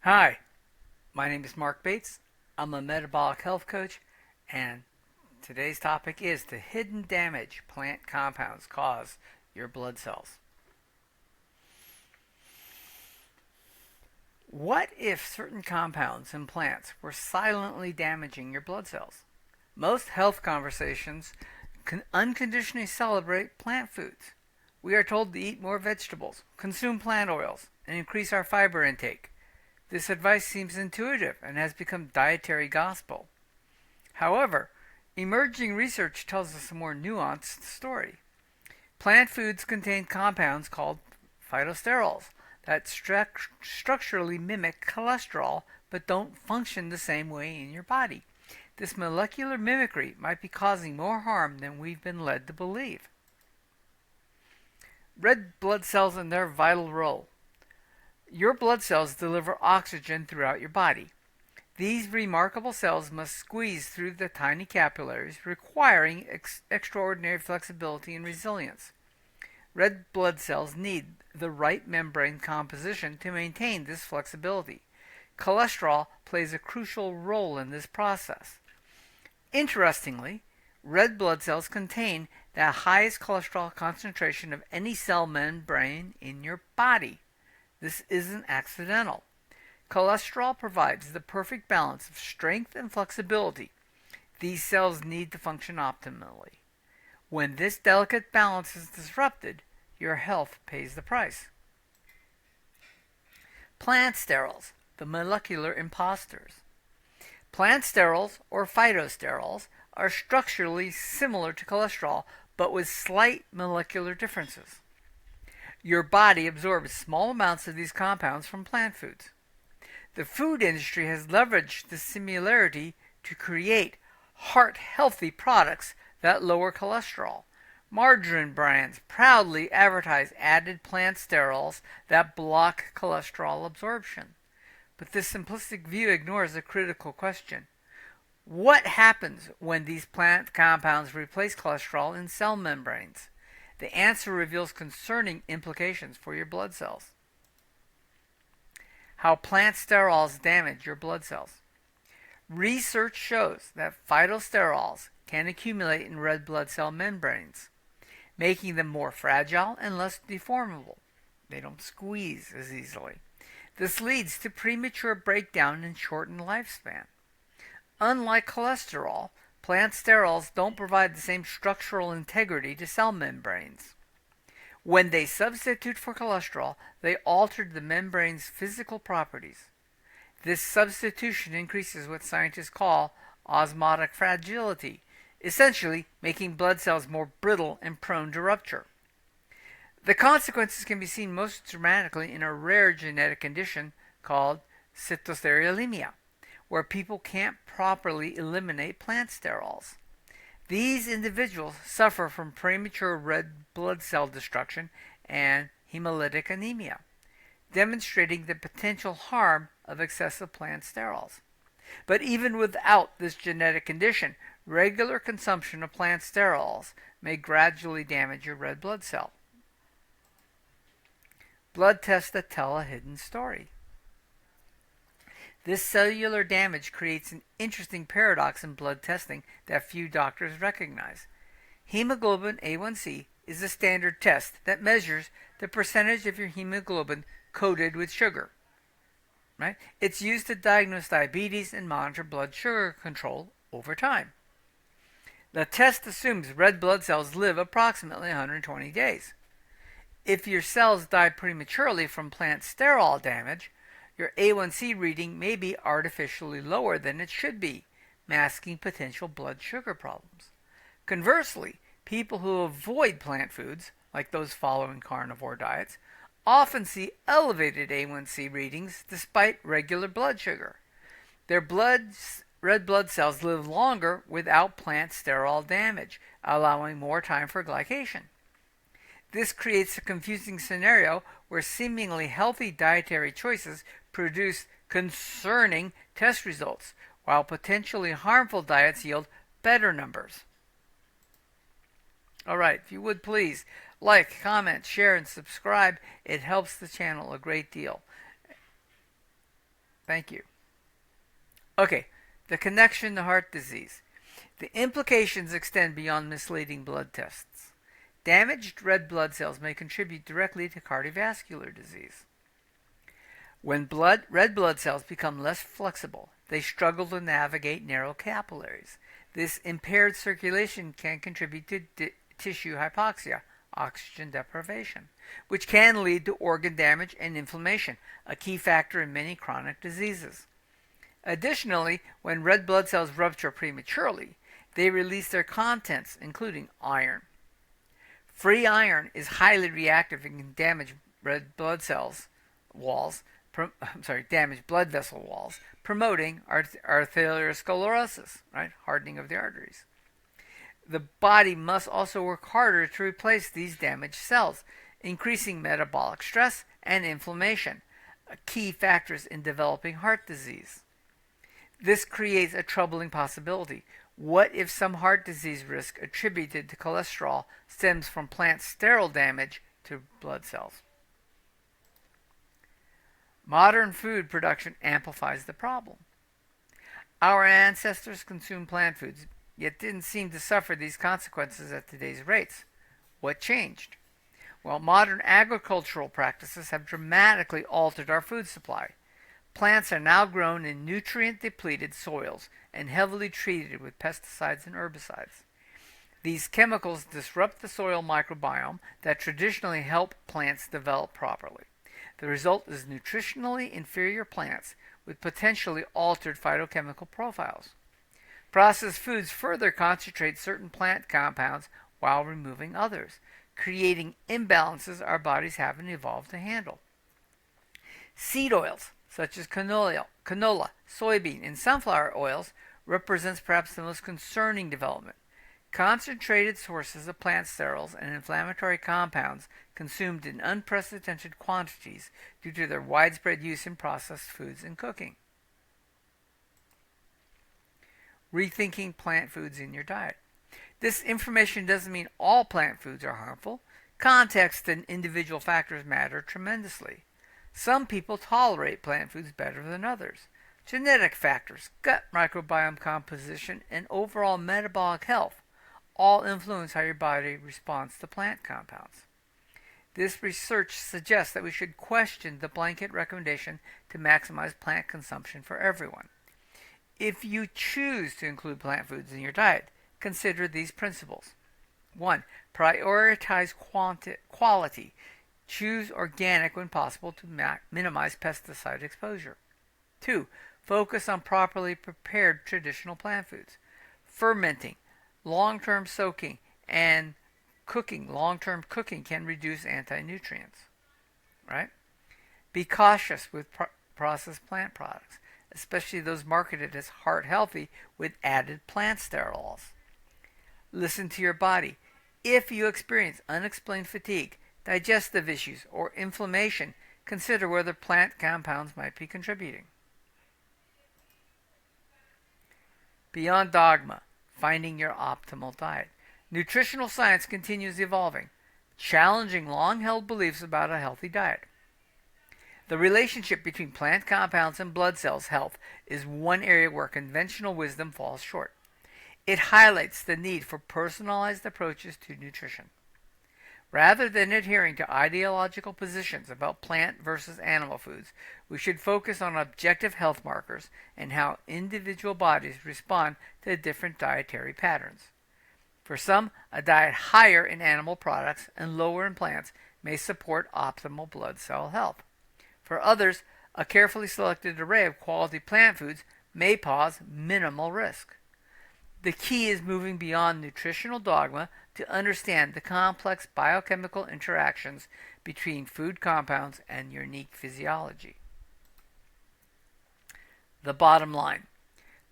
Hi, my name is Marc Bates. I'm a metabolic health coach, and today's topic is the hidden damage plant compounds cause your blood cells. What if certain compounds in plants were silently damaging your blood cells? Most health conversations unconditionally celebrate plant foods. We are told to eat more vegetables, consume plant oils, and increase our fiber intake. This advice seems intuitive and has become dietary gospel. However, emerging research tells us a more nuanced story. Plant foods contain compounds called phytosterols that structurally mimic cholesterol but don't function the same way in your body. This molecular mimicry might be causing more harm than we've been led to believe. Red blood cells and their vital role. Your blood cells deliver oxygen throughout your body. These remarkable cells must squeeze through the tiny capillaries, requiring extraordinary flexibility and resilience. Red blood cells need the right membrane composition to maintain this flexibility. Cholesterol plays a crucial role in this process. Interestingly, red blood cells contain the highest cholesterol concentration of any cell membrane in your body. This isn't accidental. Cholesterol provides the perfect balance of strength and flexibility these cells need to function optimally. When this delicate balance is disrupted, your health pays the price. Plant sterols, the molecular imposters. Plant sterols, or phytosterols, are structurally similar to cholesterol, but with slight molecular differences. Your body absorbs small amounts of these compounds from plant foods. The food industry has leveraged this similarity to create heart-healthy products that lower cholesterol. Margarine brands proudly advertise added plant sterols that block cholesterol absorption. But this simplistic view ignores a critical question. What happens when these plant compounds replace cholesterol in cell membranes? The answer reveals concerning implications for your blood cells. How plant sterols damage your blood cells. Research shows that phytosterols can accumulate in red blood cell membranes, making them more fragile and less deformable. They don't squeeze as easily. This leads to premature breakdown and shortened lifespan. Unlike cholesterol, plant sterols don't provide the same structural integrity to cell membranes. When they substitute for cholesterol, they alter the membrane's physical properties. This substitution increases what scientists call osmotic fragility, essentially making blood cells more brittle and prone to rupture. The consequences can be seen most dramatically in a rare genetic condition called cytosterolemia, where people can't properly eliminate plant sterols. These individuals suffer from premature red blood cell destruction and hemolytic anemia, demonstrating the potential harm of excessive plant sterols. But even without this genetic condition, regular consumption of plant sterols may gradually damage your red blood cell. Blood tests that tell a hidden story. This cellular damage creates an interesting paradox in blood testing that few doctors recognize. Hemoglobin A1C is a standard test that measures the percentage of your hemoglobin coated with sugar. Right? It's used to diagnose diabetes and monitor blood sugar control over time. The test assumes red blood cells live approximately 120 days. If your cells die prematurely from plant sterol damage, your A1C reading may be artificially lower than it should be, masking potential blood sugar problems. Conversely, people who avoid plant foods, like those following carnivore diets, often see elevated A1C readings despite regular blood sugar. Their red blood cells live longer without plant sterol damage, allowing more time for glycation. This creates a confusing scenario where seemingly healthy dietary choices produce concerning test results, while potentially harmful diets yield better numbers. Alright, if you would please like, comment, share, and subscribe. It helps the channel a great deal. Thank you. Okay, the connection to heart disease. The implications extend beyond misleading blood tests. Damaged red blood cells may contribute directly to cardiovascular disease. When red blood cells become less flexible, they struggle to navigate narrow capillaries. This impaired circulation can contribute to tissue hypoxia, oxygen deprivation, which can lead to organ damage and inflammation, a key factor in many chronic diseases. Additionally, when red blood cells rupture prematurely, they release their contents, including iron. Free iron is highly reactive and can damage red blood cells walls, damage blood vessel walls, promoting arteriosclerosis, right, hardening of the arteries. The body must also work harder to replace these damaged cells, increasing metabolic stress and inflammation, key factors in developing heart disease. This creates a troubling possibility. What if some heart disease risk attributed to cholesterol stems from plant sterol damage to blood cells? Modern food production amplifies the problem. Our ancestors consumed plant foods, yet didn't seem to suffer these consequences at today's rates. What changed? Well, modern agricultural practices have dramatically altered our food supply. Plants are now grown in nutrient-depleted soils and heavily treated with pesticides and herbicides. These chemicals disrupt the soil microbiome that traditionally help plants develop properly. The result is nutritionally inferior plants with potentially altered phytochemical profiles. Processed foods further concentrate certain plant compounds while removing others, creating imbalances our bodies haven't evolved to handle. Seed oils, such as canola, soybean, and sunflower oils, represents perhaps the most concerning development. Concentrated sources of plant sterols and inflammatory compounds consumed in unprecedented quantities due to their widespread use in processed foods and cooking. Rethinking plant foods in your diet. This information doesn't mean all plant foods are harmful. Context and individual factors matter tremendously. Some people tolerate plant foods better than others. Genetic factors, gut microbiome composition, and overall metabolic health all influence how your body responds to plant compounds. This research suggests that we should question the blanket recommendation to maximize plant consumption for everyone. If you choose to include plant foods in your diet, consider these principles. 1. Prioritize quality. Choose organic when possible to minimize pesticide exposure. 2. Focus on properly prepared traditional plant foods. Fermenting, long-term soaking, and long-term cooking can reduce anti-nutrients. Right? Be cautious with processed plant products, especially those marketed as heart healthy with added plant sterols. Listen to your body. If you experience unexplained fatigue, digestive issues, or inflammation, consider whether plant compounds might be contributing. Beyond dogma, finding your optimal diet. Nutritional science continues evolving, challenging long-held beliefs about a healthy diet. The relationship between plant compounds and blood cells health is one area where conventional wisdom falls short. It highlights the need for personalized approaches to nutrition. Rather than adhering to ideological positions about plant versus animal foods, we should focus on objective health markers and how individual bodies respond to different dietary patterns. For some, a diet higher in animal products and lower in plants may support optimal blood cell health. For others, a carefully selected array of quality plant foods may pose minimal risk. The key is moving beyond nutritional dogma to understand the complex biochemical interactions between food compounds and unique physiology. The bottom line.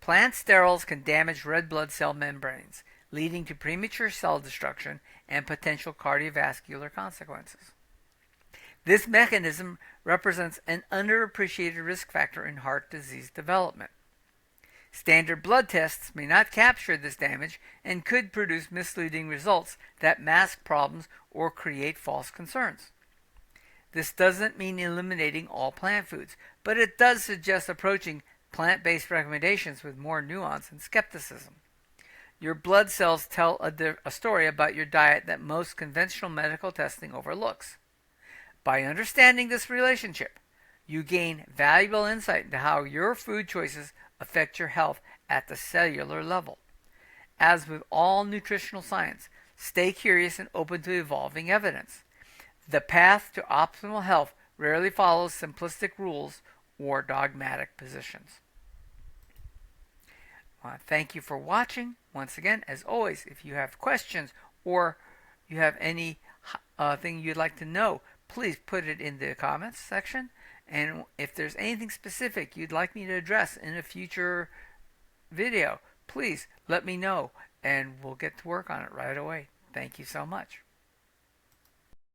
Plant sterols can damage red blood cell membranes, leading to premature cell destruction and potential cardiovascular consequences. This mechanism represents an underappreciated risk factor in heart disease development. Standard blood tests may not capture this damage and could produce misleading results that mask problems or create false concerns. This doesn't mean eliminating all plant foods, but it does suggest approaching plant-based recommendations with more nuance and skepticism. Your blood cells tell a story about your diet that most conventional medical testing overlooks. By understanding this relationship, you gain valuable insight into how your food choices affect your health at the cellular level. As with all nutritional science, stay curious and open to evolving evidence. The path to optimal health rarely follows simplistic rules or dogmatic positions. Thank you for watching. Once again, as always, if you have questions or you have any thing you'd like to know, please put it in the comments section. And if there's anything specific you'd like me to address in a future video, please let me know and we'll get to work on it right away. Thank you so much.